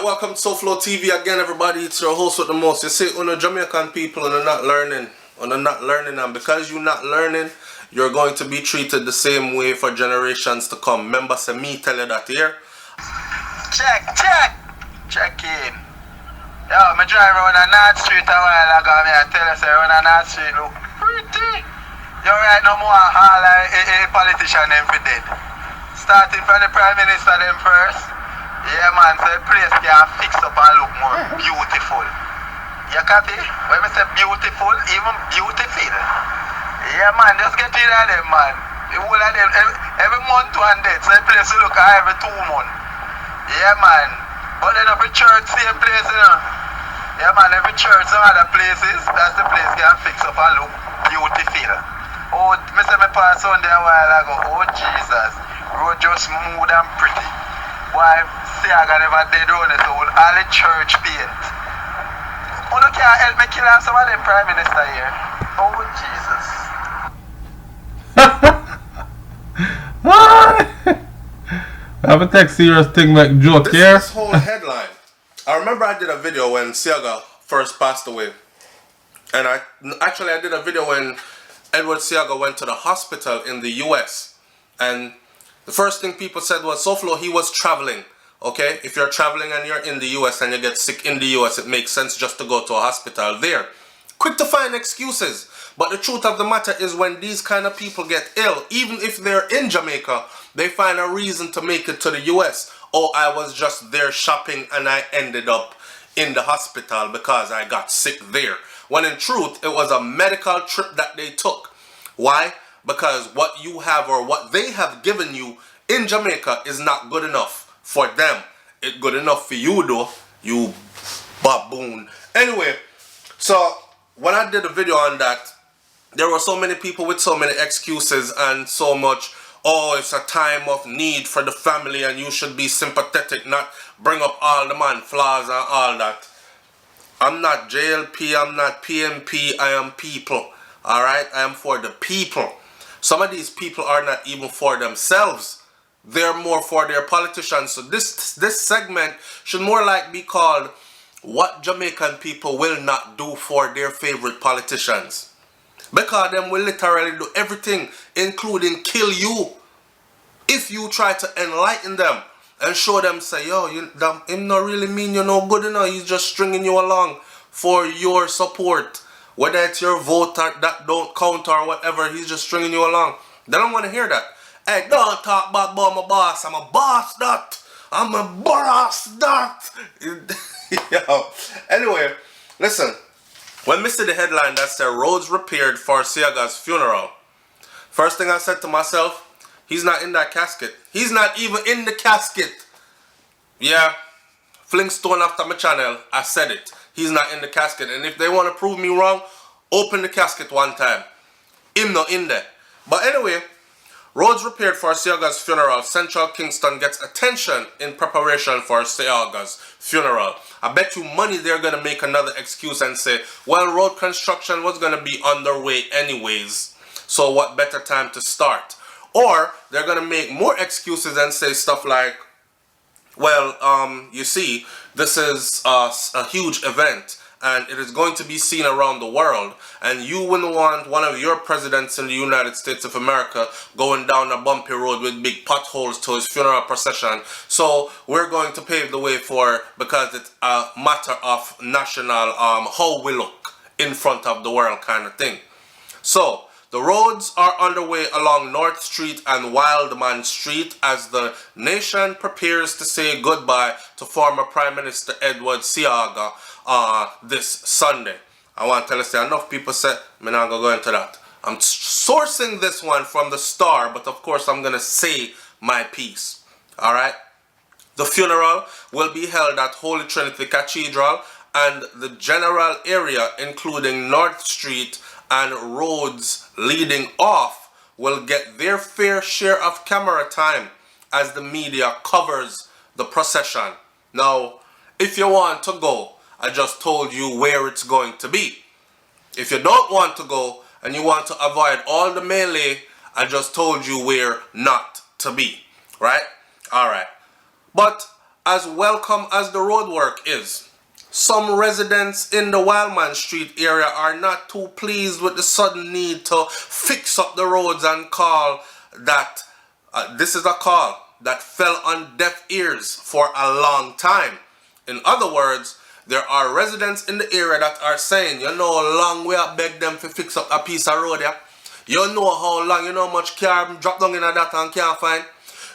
Alright, welcome to SoFlo TV again, everybody. It's your host with the most. You see, Jamaican people are not learning. And because you're not learning, you're going to be treated the same way for generations to come. Remember, say me tell you that here. Check in. Yo, me drive around a North Street a while ago. I tell you, say, around a North Street look pretty. You right no more all a politician them for dead. Starting from the Prime Minister them first. Yeah man, so the place can fix up and look more beautiful. You copy? When I say beautiful, even beautiful. Yeah man, just get rid of them man. The whole of them, every month one day, so the place will look every 2 months. Yeah man, but then every church, same place, you know. Yeah man, every church, some other places, that's the place can fix up and look beautiful. Oh, I said me pass Sunday a while ago, oh Jesus, road just smooth and pretty. Why Seaga never did run it all the church paint. Oh, no can't help me kill off some of them Prime Minister here. Oh Jesus. I have a text serious thing like joke here. This whole headline. I remember I did a video when Seaga first passed away. And I did a video when Edward Seaga went to the hospital in the US. And the first thing people said was, SoFlo, he was traveling. Okay, if you're traveling and you're in the US and you get sick in the US, it makes sense just to go to a hospital there. Quick to find excuses. But the truth of the matter is, when these kind of people get ill, even if they're in Jamaica, they find a reason to make it to the US. Oh, I was just there shopping and I ended up in the hospital because I got sick there. When in truth, it was a medical trip that they took. Why? Because what you have or what they have given you in Jamaica is not good enough for them. It's good enough for you though, you baboon. Anyway, so when I did a video on that, there were so many people with so many excuses and so much, oh, it's a time of need for the family and you should be sympathetic, not bring up all the man flaws and all that. I'm not JLP, I'm not PMP, I am people. Alright, I am for the people. Some of these people are not even for themselves. They're more for their politicians. So this segment should more like be called What Jamaican People Will Not Do for Their Favorite Politicians. Because them will literally do everything, including kill you, if you try to enlighten them and show them, say, yo, him not really mean you're no good enough. He's just stringing you along for your support. Whether it's your vote or that don't count or whatever, he's just stringing you along. They don't want to hear that. Hey, don't talk about my boss. I'm a boss that. I'm a boss that. Yo. Anyway, listen. When we see the headline that said roads repaired for Seaga's funeral, first thing I said to myself, he's not in that casket. He's not even in the casket. Yeah. Flingstone after my channel, I said it. He's not in the casket. And if they want to prove me wrong, open the casket one time. Him not in there. But anyway, roads repaired for Seaga's funeral. Central Kingston gets attention in preparation for Seaga's funeral. I bet you money they're going to make another excuse and say, well, road construction was going to be underway anyways. So what better time to start? Or they're going to make more excuses and say stuff like, well, you see, this is a huge event and it is going to be seen around the world, and you wouldn't want one of your presidents in the United States of America going down a bumpy road with big potholes to his funeral procession. So we're going to pave the way for, because it's a matter of national how we look in front of the world kind of thing. So the roads are underway along North Street and Wildman Street as the nation prepares to say goodbye to former Prime Minister Edward Seaga this Sunday. I want to tell you, enough people said, I'm not going to go into that. I'm sourcing this one from the Star, but of course I'm going to say my piece. Alright? The funeral will be held at Holy Trinity Cathedral, and the general area, including North Street and roads leading off, will get their fair share of camera time as the media covers the procession. Now, if you want to go, I just told you where it's going to be. If you don't want to go and you want to avoid all the melee, I just told you where not to be. Right? Alright. But as welcome as the road work is, some residents in the Wildman Street area are not too pleased with the sudden need to fix up the roads and call that this is a call that fell on deaf ears for a long time. In other words, there are residents in the area that are saying, you know how long we have begged them to fix up a piece of road here? You know how long, you know how much car drop down in that and can't find?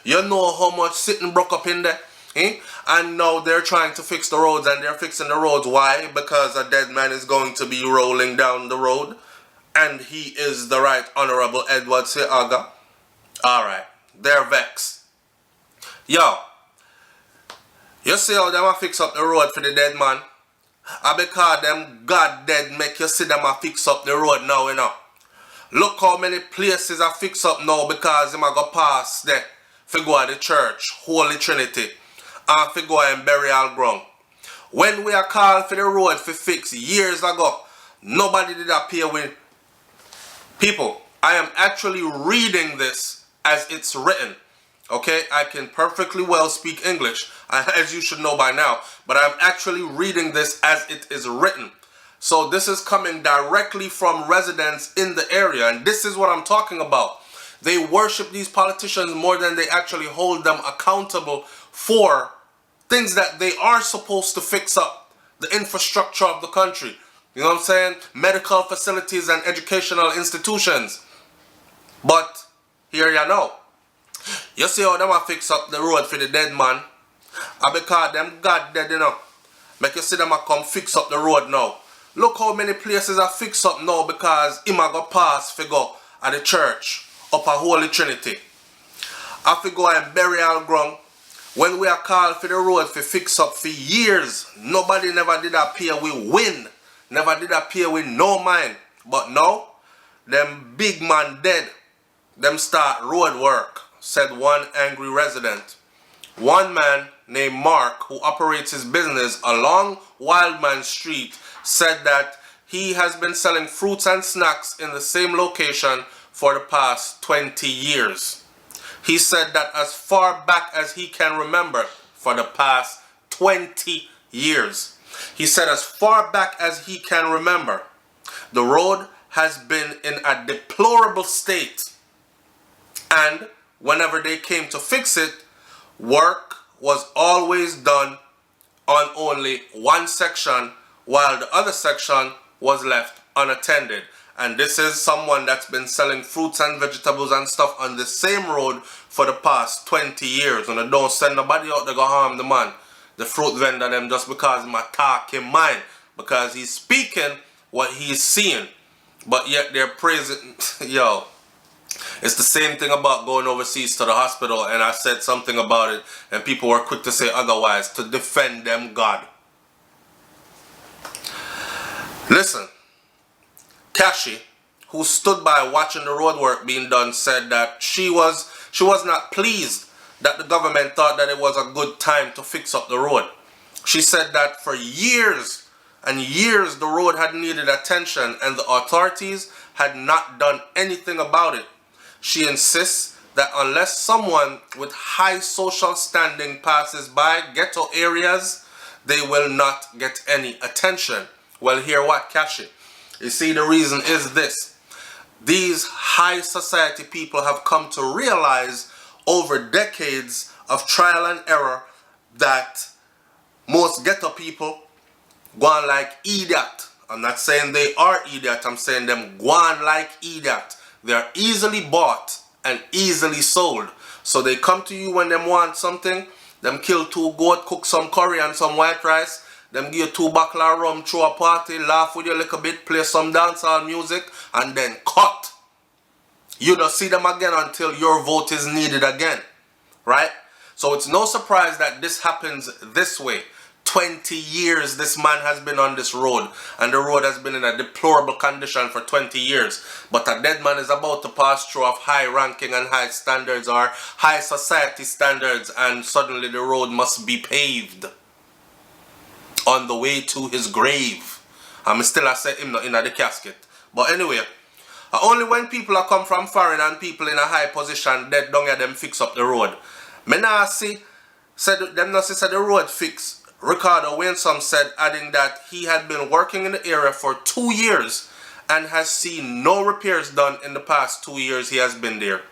You know how much sitting broke up in there? Eh? And now they're trying to fix the roads, and they're fixing the roads. Why? Because a dead man is going to be rolling down the road, and he is the Right Honorable Edward Seaga. Alright, they're vexed. Yo, you see how them a fix up the road for the dead man? And because them God dead make you see them a fix up the road now, you know. Look how many places are fix up now because them a go pass there for go to the church, Holy Trinity, and for go and burial ground. When we are called for the road for fix years ago, nobody did appear with people. I am actually reading this as it's written. Okay, I can perfectly well speak English, as you should know by now, but I'm actually reading this as it is written. So this is coming directly from residents in the area, and this is what I'm talking about. They worship these politicians more than they actually hold them accountable for things that they are supposed to fix up, the infrastructure of the country. You know what I'm saying? Medical facilities and educational institutions. But here you know. You see how them a fix up the road for the dead man? And because them God dead, you know, make you see them a come fix up the road now. Look how many places are fixed up now because him a go pass for go at the church up a Holy Trinity. I fi go and burial ground. When we are called for the road for fix up for years, nobody never did appear with wind. Never did appear with no mind. But now, them big man dead. Them start road work, said one angry resident. One man named Mark, who operates his business along Wildman Street, said that he has been selling fruits and snacks in the same location for the past 20 years. He said that as far back as he can remember, for the past 20 years. He said as far back as he can remember, the road has been in a deplorable state. And whenever they came to fix it, work was always done on only one section while the other section was left unattended. And this is someone that's been selling fruits and vegetables and stuff on the same road for the past 20 years. And I don't send nobody out to go harm the man, the fruit vendor, them just because him attack him mind, because he's speaking what he's seeing. But yet they're praising, yo. It's the same thing about going overseas to the hospital, and I said something about it, and people were quick to say otherwise, to defend them God. Listen, Kashi, who stood by watching the road work being done, said that she was not pleased that the government thought that it was a good time to fix up the road. She said that for years and years the road had needed attention and the authorities had not done anything about it. She insists that unless someone with high social standing passes by ghetto areas, they will not get any attention. Well, hear what, Kashi? You see, the reason is this. These high society people have come to realize over decades of trial and error that most ghetto people go on like idiot. I'm not saying they are idiot, I'm saying them go on like idiot. They're easily bought and easily sold. So they come to you when them want something, them kill 2 goat, cook some curry and some white rice, them give you 2 buckle of rum, throw a party, laugh with you a little bit, play some dancehall music, and then cut. You don't see them again until your vote is needed again. Right? So it's no surprise that this happens this way. 20 years this man has been on this road, and the road has been in a deplorable condition for 20 years. But a dead man is about to pass through of high ranking and high standards, or high society standards, and suddenly the road must be paved on the way to his grave. I'm still I say him not in the casket. But anyway, only when people are come from foreign and people in a high position dead don't get them fix up the road. Me nah see said them not said the road fix. Ricardo Winsome said, adding that he had been working in the area for 2 years and has seen no repairs done in the past 2 years he has been there.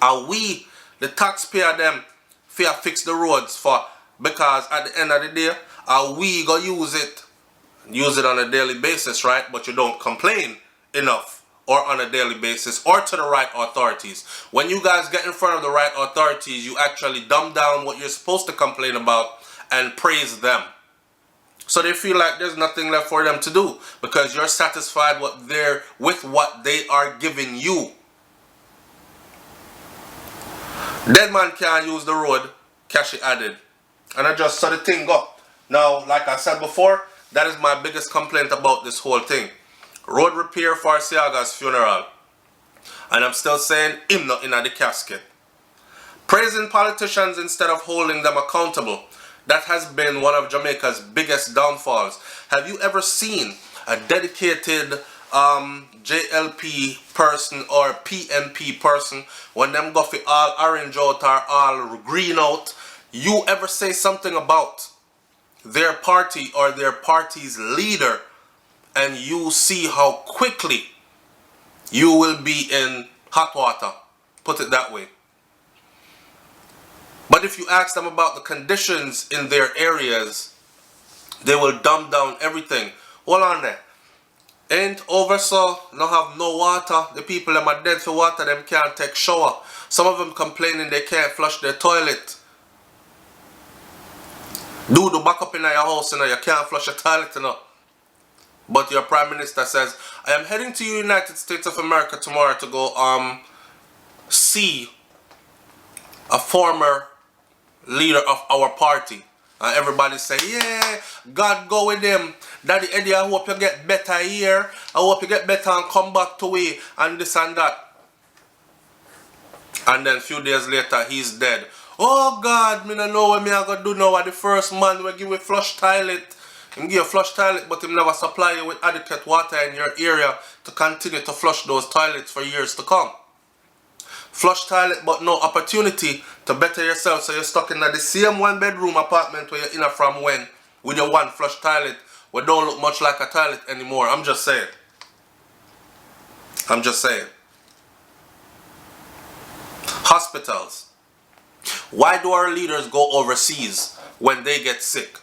Are we, the taxpayer, them, fear fix the roads for? Because at the end of the day, are we gonna use it on a daily basis, right? But you don't complain enough or on a daily basis or to the right authorities. When you guys get in front of the right authorities, you actually dumb down what you're supposed to complain about and praise them. So they feel like there's nothing left for them to do because you're satisfied with what they are giving you. Dead man can't use the road, Kashi added. And I just saw the thing go. Now, like I said before, that is my biggest complaint about this whole thing. Road repair for Seaga's funeral. And I'm still saying him not in the casket. Praising politicians instead of holding them accountable. That has been one of Jamaica's biggest downfalls. Have you ever seen a dedicated JLP person or PNP person when them go for all orange out or all green out? You ever say something about their party or their party's leader and you see how quickly you will be in hot water, put it that way. But if you ask them about the conditions in their areas, they will dumb down everything. Hold on there. Ain't over so, no have no water. The people them are dead for water, them can't take shower. Some of them complaining they can't flush their toilet. Do the back up in your house, you know, you can't flush your toilet, you know. But your Prime Minister says, I am heading to the United States of America tomorrow to go see a former leader of our party. And everybody say, yeah, God go with him. Daddy Eddie, I hope you get better here. I hope you get better and come back to we and this and that. And then a few days later, he's dead. Oh God, me don't know what me I gonna do now. The first man will give you flush toilet. Him give you a flush toilet, but him never supply you with adequate water in your area to continue to flush those toilets for years to come. Flush toilet, but no opportunity to better yourself. So you're stuck in the same one-bedroom apartment where you're in from when, with your one flush toilet, where don't look much like a toilet anymore. I'm just saying. I'm just saying. Hospitals. Why do our leaders go overseas when they get sick?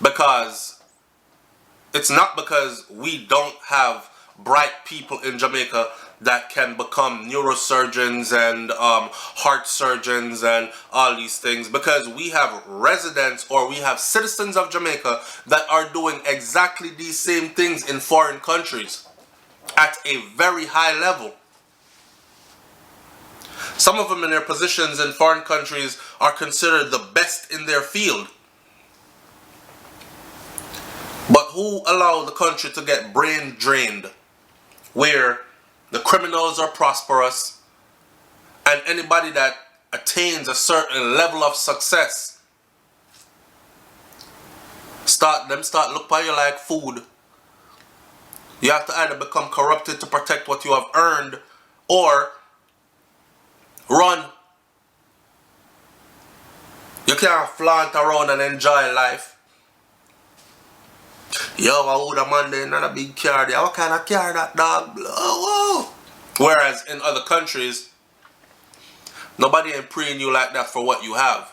Because it's not because we don't have bright people in Jamaica that can become neurosurgeons and heart surgeons and all these things, because we have residents or we have citizens of Jamaica that are doing exactly these same things in foreign countries at a very high level. Some of them in their positions in foreign countries are considered the best in their field. But who allowed the country to get brain drained, where the criminals are prosperous and anybody that attains a certain level of success start look at you like food. You have to either become corrupted to protect what you have earned or run. You can't flaunt around and enjoy life. Yo, I would a man there, not a big car there. What kind of car that, dog? Oh, whoa. Whereas in other countries, nobody ain't preying you like that for what you have.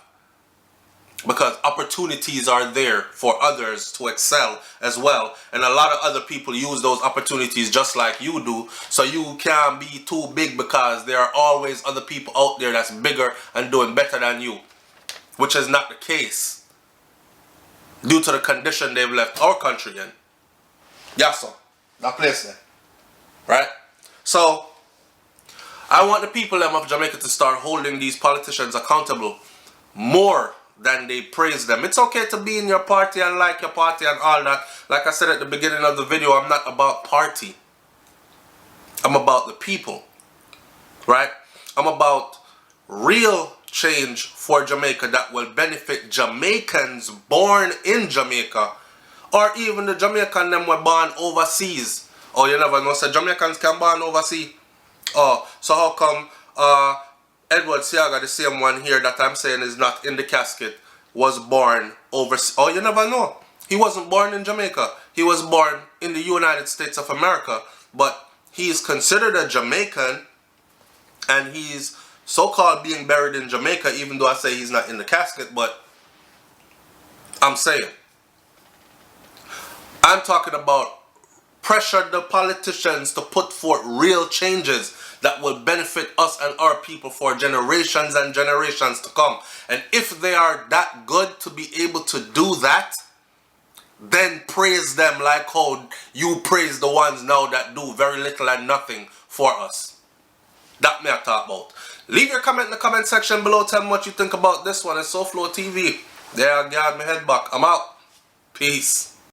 Because opportunities are there for others to excel as well. And a lot of other people use those opportunities just like you do. So you can't be too big because there are always other people out there that's bigger and doing better than you. Which is not the case, due to the condition they've left our country in. Yeah, so that place there. Right? So I want the people of Jamaica to start holding these politicians accountable more than they praise them. It's okay to be in your party and like your party and all that. Like I said at the beginning of the video, I'm not about party. I'm about the people. Right? I'm about real change for Jamaica that will benefit Jamaicans born in Jamaica, or even the Jamaican them were born overseas. Oh, you never know, so Jamaicans can born overseas. Oh, so how come Edward Seaga, the same one here that I'm saying is not in the casket, was born overseas. Oh, you never know. He wasn't born in Jamaica. He was born in the United States of America. But he is considered a Jamaican, and he's so-called being buried in Jamaica, even though I say he's not in the casket. But I'm saying, I'm talking about pressure the politicians to put forth real changes that will benefit us and our people for generations and generations to come. And if they are that good to be able to do that, then praise them like how you praise the ones now that do very little and nothing for us. That may I talk about. Leave your comment in the comment section below. Tell me what you think about this one. It's SoFlo TV. There, I got my head back. I'm out. Peace.